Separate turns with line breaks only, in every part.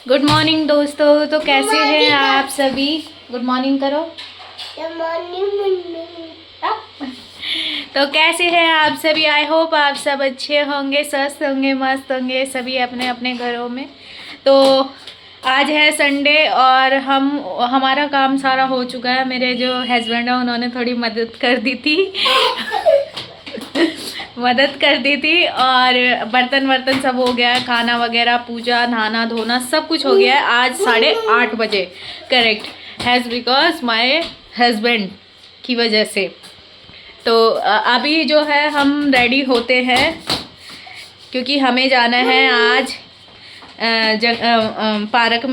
Good morning दोस्तों। तो कैसे हैं आप सभी? गुड मॉर्निंग करो। तो कैसे हैं आप सभी? आई होप आप सब अच्छे होंगे, स्वस्थ होंगे, मस्त होंगे सभी अपने अपने घरों में। तो आज है संडे और हमारा काम सारा हो चुका है। मेरे जो हस्बैंड है उन्होंने थोड़ी मदद कर दी थी और बर्तन वर्तन सब हो गया है, खाना वगैरह, पूजा, नहाना धोना सब कुछ हो गया है। आज 8:30 बजे correct has because my husband की वजह से। तो अभी जो है हम रेडी होते हैं क्योंकि हमें जाना है आज पार्क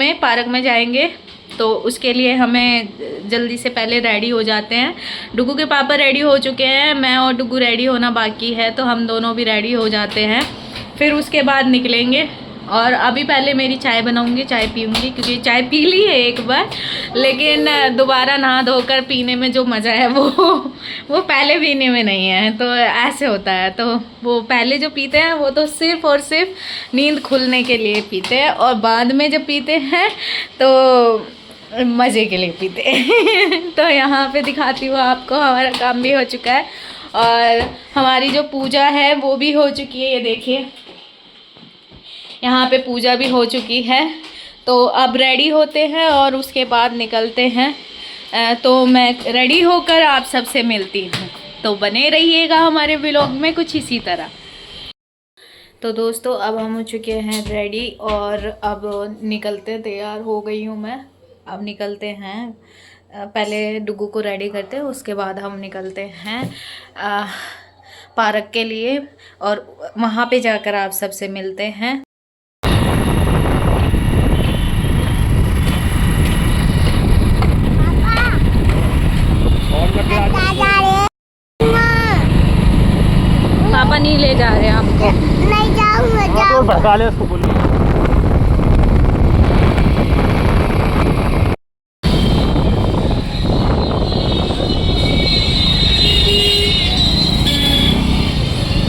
में जाएंगे। तो उसके लिए हमें जल्दी से पहले रेडी हो जाते हैं। डुगू के पापा रेडी हो चुके हैं, मैं और डुगू रेडी होना बाकी है, तो हम दोनों भी रेडी हो जाते हैं। फिर उसके बाद निकलेंगे। और अभी पहले मेरी चाय बनाऊंगी, चाय पीऊंगी क्योंकि चाय पी ली है एक बार, लेकिन दोबारा नहा धोकर पीने में जो मज़ा है वो पहले पीने में नहीं है। तो ऐसे होता है। तो वो पहले जो पीते हैं वो तो सिर्फ़ और सिर्फ नींद खुलने के लिए पीते हैं, और बाद में जब पीते हैं तो मज़े के लिए पीते हैं। तो यहाँ पे दिखाती हूँ आपको, हमारा काम भी हो चुका है और हमारी जो पूजा है वो भी हो चुकी है। ये देखिए यहाँ पे पूजा भी हो चुकी है। तो अब रेडी होते हैं और उसके बाद निकलते हैं। तो मैं रेडी होकर आप सबसे मिलती हूँ, तो बने रहिएगा हमारे व्लॉग में कुछ इसी तरह। तो दोस्तों अब हम हो चुके हैं रेडी और अब निकलते, तैयार हो गई हूँ मैं। अब निकलते हैं, पहले डुगू को रेडी करते हैं, उसके बाद हम निकलते हैं पार्क के लिए और वहाँ पे जाकर आप सबसे मिलते हैं। पापा नहीं ले जा रहे आपको। नहीं जाऊंगा, तो भगा ले उसको बोल।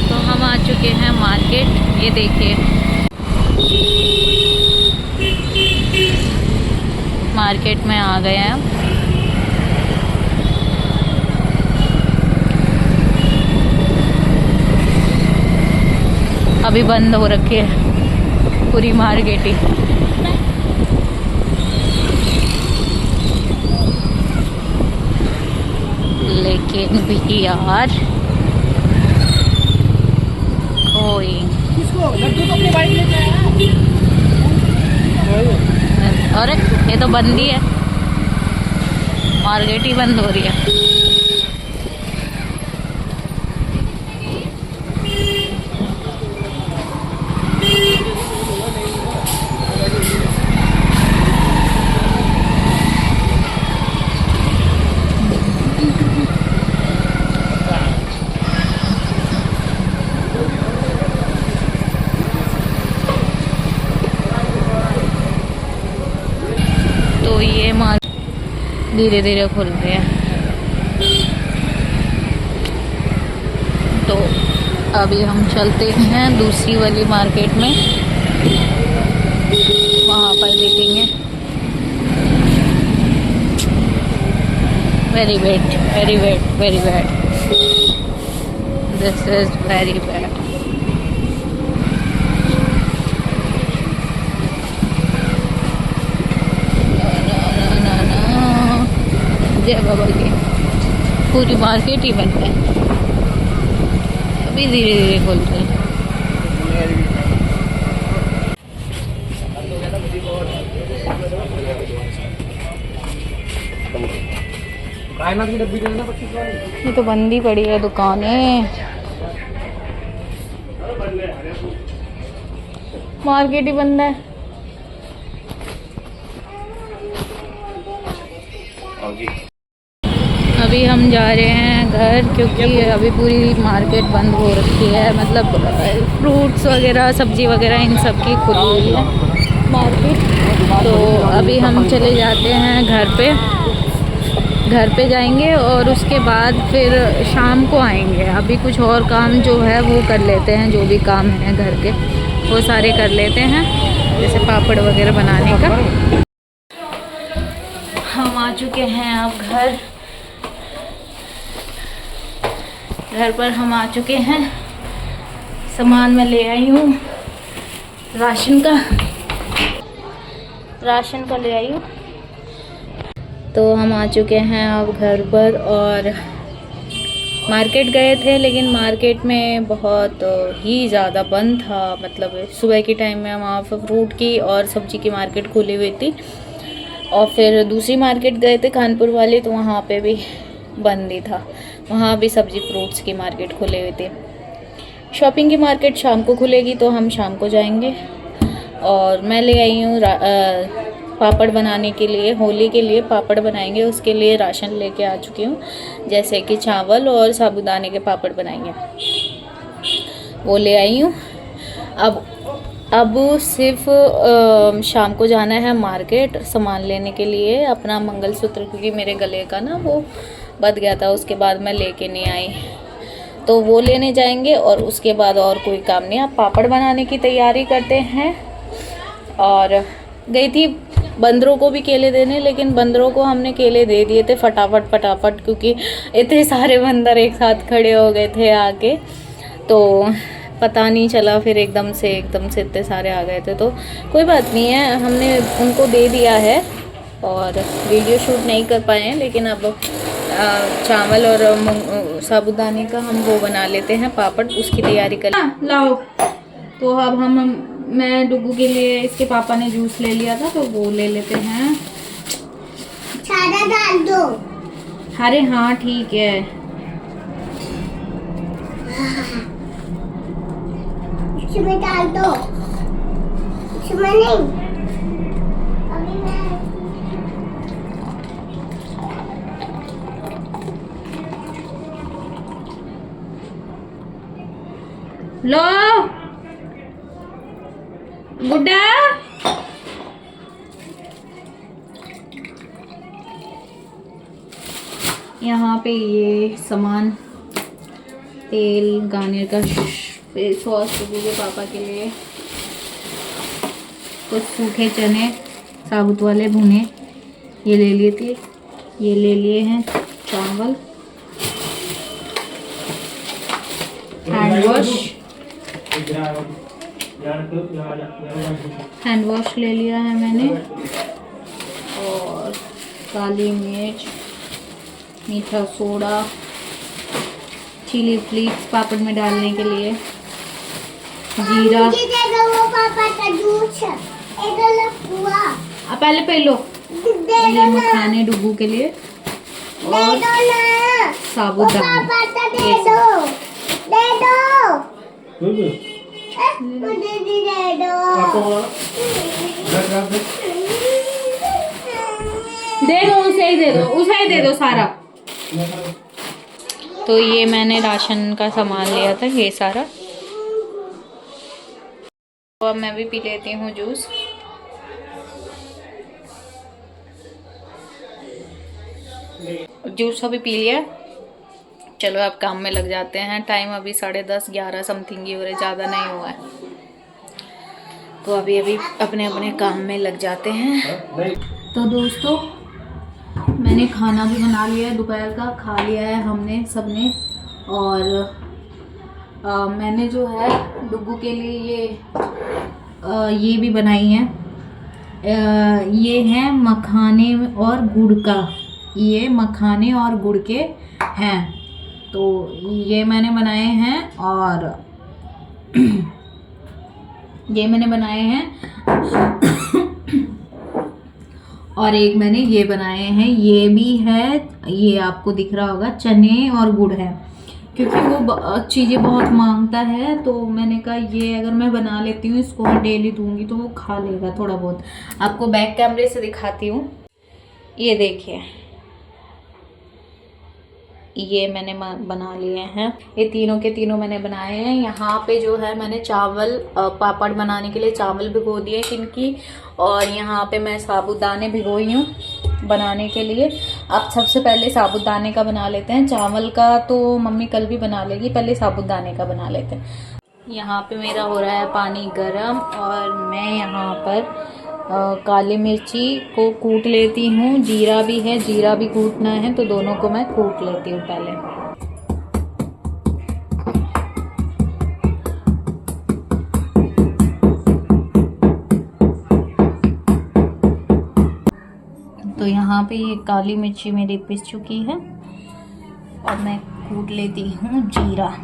तो हम आ चुके हैं मार्केट, ये देखिए मार्केट में आ गए हैं। अभी बंद हो रखी है पूरी मार्केट ही। लेकिन भी यार कोई अरे ये तो बंद ही है, मार्केट ही बंद हो रही है। ये धीरे धीरे खुल रहे हैं। तो अभी हम चलते हैं दूसरी वाली मार्केट में, वहाँ पर देखेंगे। Very bad, very bad, very bad, this is very bad. जय बाबा की पूरी मार्केट ही बंद है, अभी धीरे धीरे खुलते हैं। ये तो बंद ही पड़ी है दुकानें, मार्केट ही बंद है। अभी हम जा रहे हैं घर क्योंकि अभी पूरी मार्केट बंद हो रखी है, मतलब फ्रूट्स वगैरह, सब्जी वगैरह इन सब की खुली हुई है मार्केट। तो अभी हम चले जाते हैं घर पे जाएंगे और उसके बाद फिर शाम को आएंगे। अभी कुछ और काम जो है वो कर लेते हैं, जो भी काम है घर के वो सारे कर लेते हैं जैसे पापड़ वगैरह बनाने का। हम आ चुके हैं अब घर पर हम आ चुके हैं। सामान मैं ले आई हूँ, राशन का ले आई हूँ। तो हम आ चुके हैं अब घर पर और मार्केट गए थे, लेकिन मार्केट में बहुत ही ज़्यादा बंद था। मतलब सुबह के टाइम में वहाँ पर फ्रूट की और सब्ज़ी की मार्केट खुली हुई थी, और फिर दूसरी मार्केट गए थे कानपुर वाली, तो वहाँ पे भी बंद ही था। वहाँ भी सब्ज़ी फ्रूट्स की मार्केट खुले हुए थे। शॉपिंग की मार्केट शाम को खुलेगी, तो हम शाम को जाएंगे। और मैं ले आई हूँ पापड़ बनाने के लिए, होली के लिए पापड़ बनाएंगे, उसके लिए राशन लेके आ चुकी हूँ। जैसे कि चावल और साबूदाने के पापड़ बनाएंगे, वो ले आई हूँ। अब सिर्फ शाम को जाना है मार्केट सामान लेने के लिए, अपना मंगलसूत्र, क्योंकि मेरे गले का ना वो बच गया था, उसके बाद मैं लेके नहीं आई, तो वो लेने जाएंगे। और उसके बाद और कोई काम नहीं। अब पापड़ बनाने की तैयारी करते हैं। और गई थी बंदरों को भी केले देने, लेकिन बंदरों को हमने केले दे दिए थे फटाफट, क्योंकि इतने सारे बंदर एक साथ खड़े हो गए थे आके, तो पता नहीं चला। फिर एकदम से इतने सारे आ गए थे, तो कोई बात नहीं है, हमने उनको दे दिया है और वीडियो शूट नहीं कर पाए हैं। लेकिन अब चावल और साबूदाने का हम वो बना लेते हैं पापड़, उसकी तैयारी कर लाओ। तो अब मैं डुगू के लिए, इसके पापा ने जूस ले लिया था, तो वो ले लेते हैं। सारा डाल दो। अरे हाँ ठीक है। इसमें डाल दो, इसमें नहीं। अभी मैं लो गुड्डा, यहाँ पे ये सामान, तेल, गार्नियर का फेस वॉश के पापा के लिए, कुछ सूखे चने साबुत वाले भुने ये ले लिए थे, ये ले लिए हैं चावल, हैंड वॉश ले लिया है मैंने, और काली मिर्च, मीठा सोडा, चिली फ्लेक्स पापड़ में डालने के लिए, जीरा। पहले पे लो, ये मखाने डुगू के लिए, और साबुदाना। दे दो, उसे ही दे दो सारा। तो ये मैंने राशन का सामान लिया था, ये सारा। तो अब मैं भी पी लेती हूँ जूस। जूस अभी पी लिया। चलो अब काम में लग जाते हैं। टाइम अभी 10:30 11 समथिंग ही हो रहे, ज़्यादा नहीं हुआ है, तो अभी अपने अपने काम में लग जाते हैं। तो दोस्तों मैंने खाना भी बना लिया है, दोपहर का खा लिया है हमने सबने। और मैंने जो है डुगू के लिए ये भी बनाई है। ये है मखाने और गुड़ का, ये मखाने और गुड़ के हैं, तो ये मैंने बनाए हैं। और ये मैंने बनाए हैं और एक मैंने ये बनाए हैं, ये भी है, ये आपको दिख रहा होगा, चने और गुड़ है, क्योंकि वो चीज़ें बहुत मांगता है। तो मैंने कहा ये अगर मैं बना लेती हूँ, इसको मैं डेली दूंगी तो वो खा लेगा थोड़ा बहुत। आपको बैक कैमरे से दिखाती हूँ, ये देखिए, ये मैंने बना लिए हैं, ये तीनों के तीनों मैंने बनाए हैं। यहाँ पे जो है मैंने चावल, पापड़ बनाने के लिए चावल भिगो दिए किनकी, और यहाँ पे मैं साबूदाने भिगोई हूँ बनाने के लिए। अब सबसे पहले साबूदाने का बना लेते हैं, चावल का तो मम्मी कल भी बना लेगी, पहले साबूदाने का बना लेते हैं। यहाँ पे मेरा हो रहा है पानी गरम और मैं यहाँ पर काली मिर्ची को कूट लेती हूँ। जीरा भी है, जीरा भी कूटना है, तो दोनों को मैं कूट लेती हूँ पहले। तो यहाँ पे ये काली मिर्ची मेरी पिस चुकी है और मैं कूट लेती हूँ जीरा।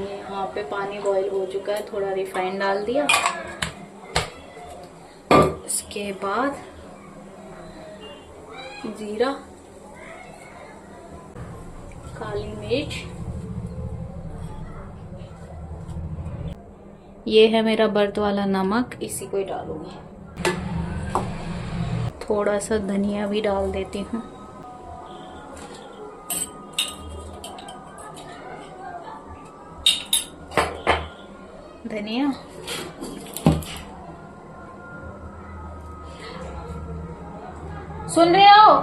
यहाँ पे पानी बॉईल हो चुका है, थोड़ा रिफाइंड डाल दिया। उसके बाद जीरा, काली मिर्च, ये है मेरा बर्त वाला नमक, इसी को ही डालूंगी। थोड़ा सा धनिया भी डाल देती हूँ। धनिया, सुन रहे हो?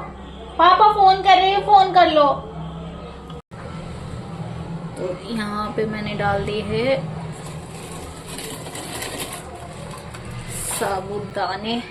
पापा फोन कर रहे हैं, फोन कर लो। तो यहाँ पे मैंने डाल दी है साबुदाने।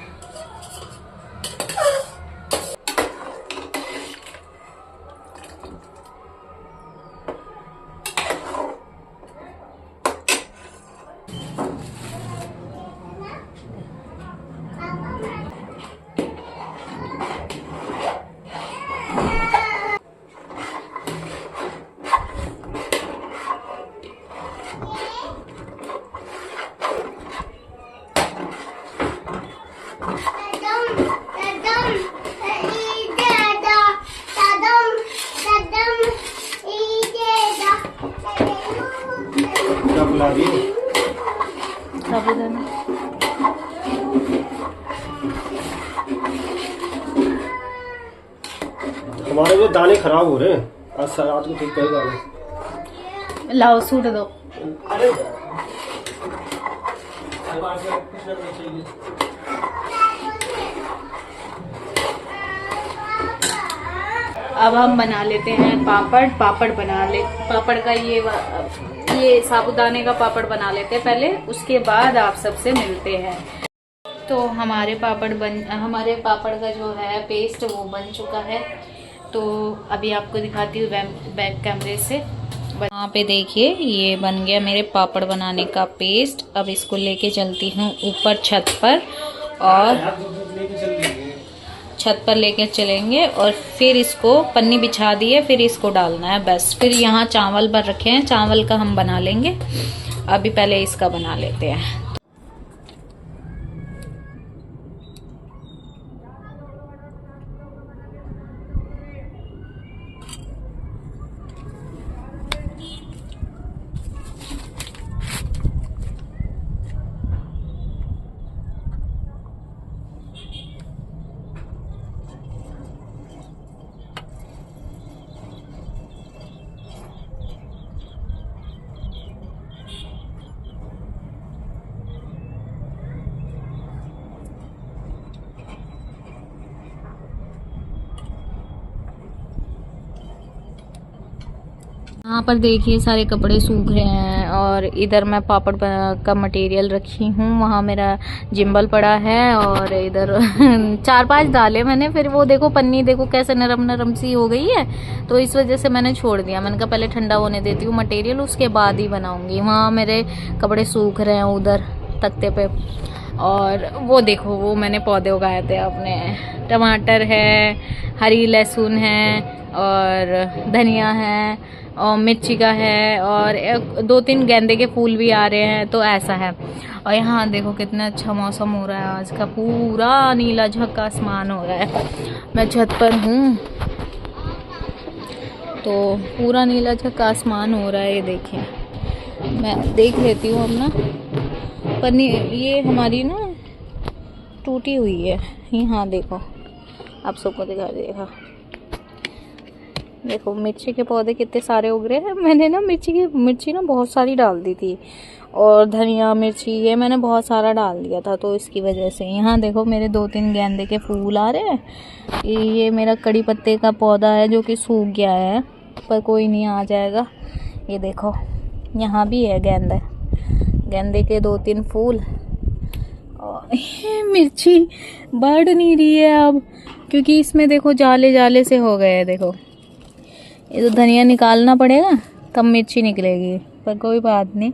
साबुदाना
हमारे वो दाने खराब हो रहे हैं, आज रात को ठीक करेगा।
लाओ सूट दो।
अरे
अब हम बना लेते हैं पापड़। पापड़ का ये साबुदाने का पापड़ बना लेते हैं पहले, उसके बाद आप सबसे मिलते हैं। तो हमारे पापड़ का जो है पेस्ट वो बन चुका है। तो अभी आपको दिखाती हूँ बैक कैमरे से। यहाँ पे देखिए ये बन गया मेरे पापड़ बनाने का पेस्ट। अब इसको लेके चलती हूँ ऊपर छत पर, और छत पर लेके चलेंगे और फिर इसको पन्नी बिछा दी है, फिर इसको डालना है बस। फिर यहाँ चावल भर रखे हैं, चावल का हम बना लेंगे। अभी पहले इसका बना लेते हैं। यहाँ पर देखिए सारे कपड़े सूख रहे हैं और इधर मैं पापड़ का मटेरियल रखी हूँ। वहाँ मेरा जिम्बल पड़ा है और इधर 4-5 डाले मैंने, फिर वो देखो पन्नी देखो कैसे नरम नरम सी हो गई है, तो इस वजह से मैंने छोड़ दिया। मैंने कहा पहले ठंडा होने देती हूँ मटेरियल, उसके बाद ही बनाऊँगी। वहाँ मेरे कपड़े सूख रहे हैं उधर तख्ते पे। और वो देखो वो मैंने पौधे उगाए थे अपने, टमाटर है, हरी लहसुन है और धनिया है और मिर्ची का है और 2-3 गेंदे के फूल भी आ रहे हैं, तो ऐसा है। और यहाँ देखो कितना अच्छा मौसम हो रहा है आज का, पूरा नीला झक्का आसमान हो रहा है। मैं छत पर हूँ तो पूरा नीला झक्का आसमान हो रहा है। ये देखिए मैं देख लेती हूँ अब ना, पन्नी ये हमारी ना टूटी हुई है। यहाँ देखो आप सबको दिखा देगा, देखो मिर्ची के पौधे कितने सारे उग रहे हैं। मैंने ना मिर्ची ना बहुत सारी डाल दी थी, और धनिया मिर्ची ये मैंने बहुत सारा डाल दिया था, तो इसकी वजह से यहाँ देखो मेरे 2-3 गेंदे के फूल आ रहे हैं। ये मेरा कड़ी पत्ते का पौधा है जो कि सूख गया है, पर कोई नहीं, आ जाएगा। ये देखो यहाँ भी है गेंदे के 2-3 फूल। और मिर्ची बढ़ नहीं रही है अब, क्योंकि इसमें देखो जाले से हो गए हैं। देखो ये तो धनिया निकालना पड़ेगा तब मिर्ची निकलेगी, पर कोई बात नहीं।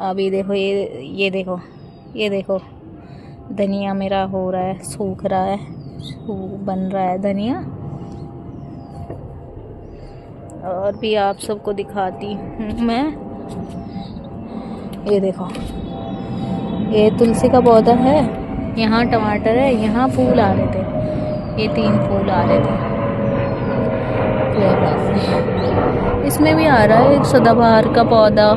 अभी देखो ये देखो धनिया मेरा हो रहा है, सूख रहा है, बन रहा है धनिया। और भी आप सबको दिखाती हूँ मैं। ये देखो ये तुलसी का पौधा है, यहाँ टमाटर है, यहाँ फूल आ रहे थे, ये 3 फूल आ रहे थे। इसमें भी आ रहा है एक सदाबहार का पौधा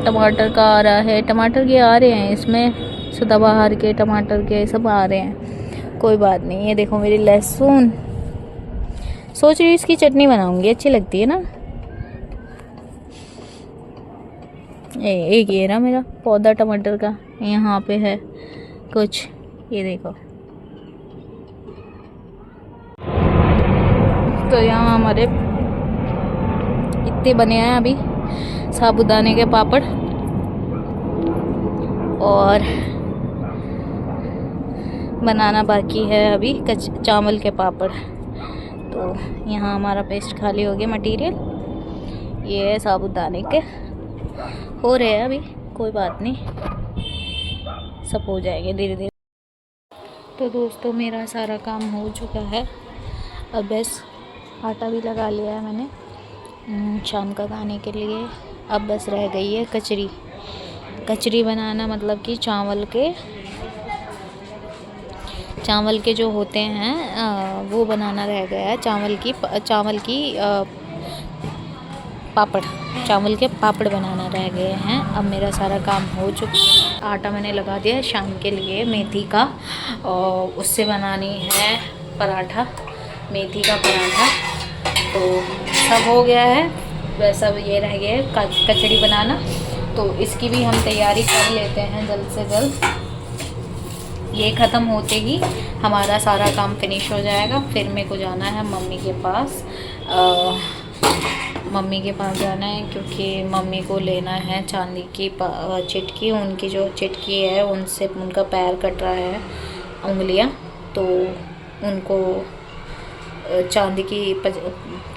टमाटर का आ रहा है। टमाटर के आ रहे हैं इसमें, सदाबहार के टमाटर के सब आ रहे हैं, कोई बात नहीं। ये देखो मेरी लहसुन, सोच रही हूँ इसकी चटनी बनाऊंगी, अच्छी लगती है ना। एक ये ना मेरा पौधा टमाटर का यहाँ पे है कुछ, ये देखो। तो यहाँ हमारे इतने बने हैं अभी साबूदाने के पापड़, और बनाना बाकी है अभी चावल के पापड़। तो यहाँ हमारा पेस्ट खाली हो गया मटेरियल, ये है साबूदाने के, हो रहे हैं अभी, कोई बात नहीं, सब हो जाएंगे धीरे धीरे। तो दोस्तों मेरा सारा काम हो चुका है, अब बस आटा भी लगा लिया है मैंने शाम का खाने के लिए। अब बस रह गई है कचरी बनाना, मतलब कि चावल के जो होते हैं वो बनाना रह गया है। चावल के पापड़ बनाना रह गए हैं। अब मेरा सारा काम हो चुका। आटा मैंने लगा दिया है शाम के लिए मेथी का, और उससे बनानी है पराठा, मेथी का पराठा। तो सब हो गया है, वैसा ये रह गया है कचड़ी बनाना, तो इसकी भी हम तैयारी कर लेते हैं जल्द से जल्द। ये ख़त्म होते ही हमारा सारा काम फिनिश हो जाएगा। फिर मेरे को जाना है मम्मी के पास जाना है, क्योंकि मम्मी को लेना है चांदी की चिटकी। उनकी जो चिटकी है उनसे उनका पैर कट रहा है, उंगलियां, तो उनको चांदी की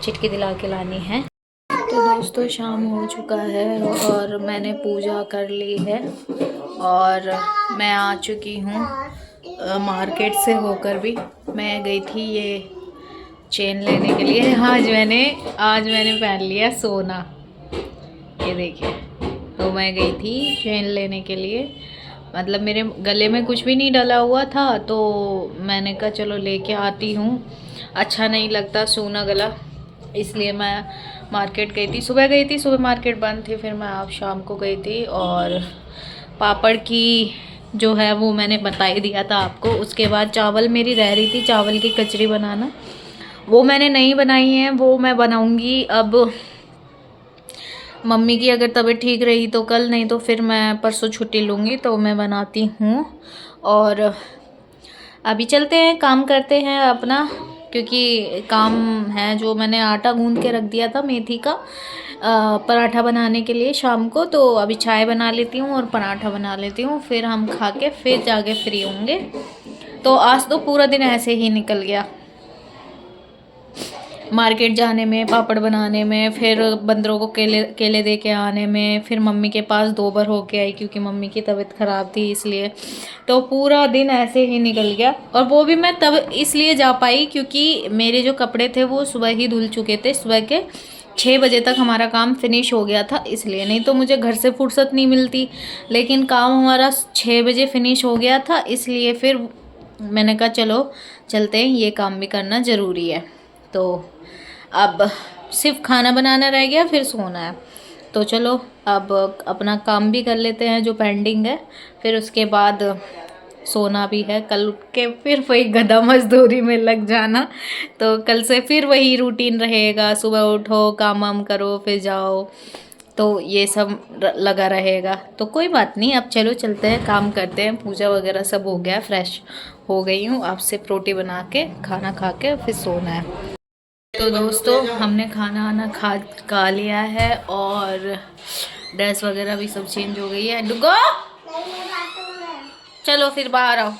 चिटकी दिला के लानी है। तो दोस्तों शाम हो चुका है और मैंने पूजा कर ली है, और मैं आ चुकी हूँ मार्केट से होकर भी। मैं गई थी ये चेन लेने के लिए। आज मैंने पहन लिया सोना, ये देखिए। तो मैं गई थी चेन लेने के लिए, मतलब मेरे गले में कुछ भी नहीं डला हुआ था, तो मैंने कहा चलो लेके आती हूँ, अच्छा नहीं लगता सोना गला, इसलिए मैं मार्केट गई थी। सुबह मार्केट बंद थी, फिर मैं आप शाम को गई थी। और पापड़ की जो है वो मैंने बता ही दिया था आपको। उसके बाद चावल मेरी रह रही थी, चावल की कचरी बनाना, वो मैंने नहीं बनाई है, वो मैं बनाऊंगी अब। मम्मी की अगर तबीयत ठीक रही तो कल, नहीं तो फिर मैं परसों छुट्टी लूँगी, तो मैं बनाती हूँ। और अभी चलते हैं, काम करते हैं अपना, क्योंकि काम है। जो मैंने आटा गूंद के रख दिया था मेथी का पराठा बनाने के लिए शाम को, तो अभी चाय बना लेती हूँ और पराठा बना लेती हूँ, फिर हम खा के फिर जाके फ्री होंगे। तो आज तो पूरा दिन ऐसे ही निकल गया, मार्केट जाने में, पापड़ बनाने में, फिर बंदरों को केले दे के आने में, फिर मम्मी के पास 2 बार होके आई क्योंकि मम्मी की तबीयत ख़राब थी इसलिए। तो पूरा दिन ऐसे ही निकल गया, और वो भी मैं तब इसलिए जा पाई क्योंकि मेरे जो कपड़े थे वो सुबह ही धुल चुके थे। सुबह के 6 बजे तक हमारा काम फिनिश हो गया था, इसलिए। नहीं तो मुझे घर से फुर्सत नहीं मिलती, लेकिन काम हमारा 6 बजे फिनिश हो गया था, इसलिए फिर मैंने कहा चलो चलते हैं, ये काम भी करना ज़रूरी है। तो अब सिर्फ खाना बनाना रह गया, फिर सोना है। तो चलो अब अपना काम भी कर लेते हैं जो पेंडिंग है, फिर उसके बाद सोना भी है, कल उठ के फिर वही गधा मजदूरी में लग जाना। तो कल से फिर वही रूटीन रहेगा, सुबह उठो, काम वाम करो, फिर जाओ, तो ये सब लगा रहेगा। तो कोई बात नहीं, अब चलो चलते हैं, काम करते हैं। पूजा वगैरह सब हो गया, फ्रेश हो गई हूँ, आपसे रोटी बना के खाना खा के फिर सोना है। तो दोस्तों हमने खाना वाना खा लिया है और ड्रेस वगैरह भी सब चेंज हो गई है। डुगो चलो फिर बाहर आओ।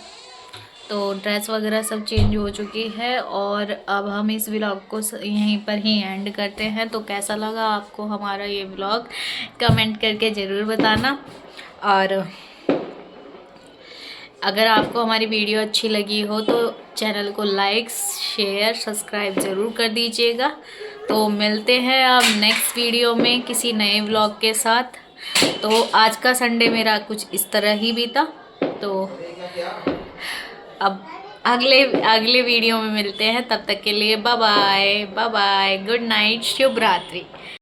तो ड्रेस वगैरह सब चेंज हो चुकी है और अब हम इस व्लॉग को यहीं पर ही एंड करते हैं। तो कैसा लगा आपको हमारा ये व्लॉग, कमेंट करके ज़रूर बताना। और अगर आपको हमारी वीडियो अच्छी लगी हो तो चैनल को लाइक, शेयर, सब्सक्राइब ज़रूर कर दीजिएगा। तो मिलते हैं अब नेक्स्ट वीडियो में किसी नए व्लॉग के साथ। तो आज का संडे मेरा कुछ इस तरह ही बीता। तो अब अगले वीडियो में मिलते हैं, तब तक के लिए bye bye, bye bye, good night, शुभ रात्रि।